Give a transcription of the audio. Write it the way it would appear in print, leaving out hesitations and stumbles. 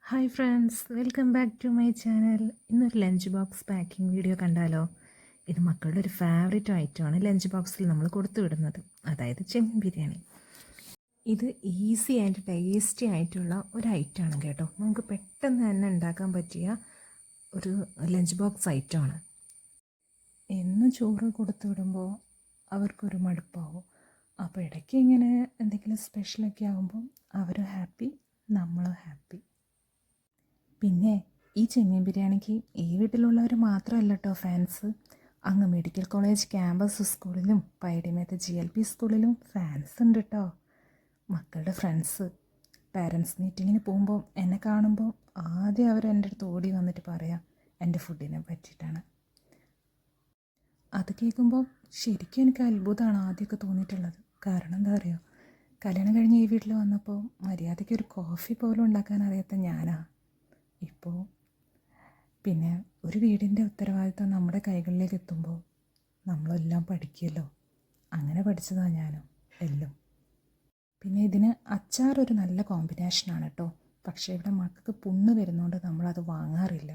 Hi friends, welcome back to my channel. ഇന്നൊരു lunch box packing video കണ്ടാലോ? ഇത് മക്കളുടെ ഒരു ഫേവറേറ്റ് ഐറ്റമാണ് ലഞ്ച് ബോക്സിൽ നമ്മൾ കൊടുത്തു വിടുന്നത്, അതായത് ചെമ്മീൻ ബിരിയാണി. ഇത് ഈസി ആൻഡ് ടേസ്റ്റി ആയിട്ടുള്ള ഒരു ഐറ്റമാണ് കേട്ടോ. നമുക്ക് പെട്ടെന്ന് തന്നെ ഉണ്ടാക്കാൻ പറ്റിയ ഒരു ലഞ്ച് ബോക്സ് ഐറ്റമാണ്. എന്നും ചോറ് കൊടുത്തു വിടുമ്പോൾ അവർക്കൊരു മടുപ്പാവും. അപ്പോൾ ഇടയ്ക്ക് ഇങ്ങനെ എന്തെങ്കിലും സ്പെഷ്യലൊക്കെ ആകുമ്പോൾ അവരും ഹാപ്പി, നമ്മളും ഹാപ്പി. പിന്നെ ഈ ചെമ്മീൻ ബിരിയാണിക്ക് ഈ വീട്ടിലുള്ളവർ മാത്രമല്ല കേട്ടോ ഫാൻസ്. അങ്ങ് മെഡിക്കൽ കോളേജ് ക്യാമ്പസ് സ്കൂളിലും പൈഡിമേത്ത് GLP സ്കൂളിലും ഫാൻസ് ഉണ്ട് കേട്ടോ. മക്കളുടെ ഫ്രണ്ട്സ് പാരൻസ് മീറ്റിങ്ങിന് പോകുമ്പോൾ എന്നെ കാണുമ്പോൾ ആദ്യം അവർ എൻ്റെ അടുത്ത് ഓടി വന്നിട്ട് പറയാം എൻ്റെ ഫുഡിനെ പറ്റിയിട്ടാണ്. അത് കേൾക്കുമ്പോൾ ശരിക്കും എനിക്ക് അത്ഭുതമാണ് ആദ്യമൊക്കെ തോന്നിയിട്ടുള്ളത്. കാരണം എന്താ പറയുക, കല്യാണം കഴിഞ്ഞ് ഈ വീട്ടിൽ വന്നപ്പോൾ മര്യാദയ്ക്ക് ഒരു കോഫി പോലും ഉണ്ടാക്കാൻ അറിയാത്ത ഞാനാ. ഇപ്പോൾ പിന്നെ ഒരു വീടിൻ്റെ ഉത്തരവാദിത്വം നമ്മുടെ കൈകളിലേക്ക് എത്തുമ്പോൾ നമ്മളെല്ലാം പഠിക്കുമല്ലോ. അങ്ങനെ പഠിച്ചതാണ് ഞാനും എല്ലാം. പിന്നെ ഇതിന് അച്ചാർ ഒരു നല്ല കോമ്പിനേഷനാണ് കേട്ടോ. പക്ഷേ ഇവിടെ മക്കൾക്ക് പുണ്ണ് വരുന്നതുകൊണ്ട് നമ്മളത് വാങ്ങാറില്ല.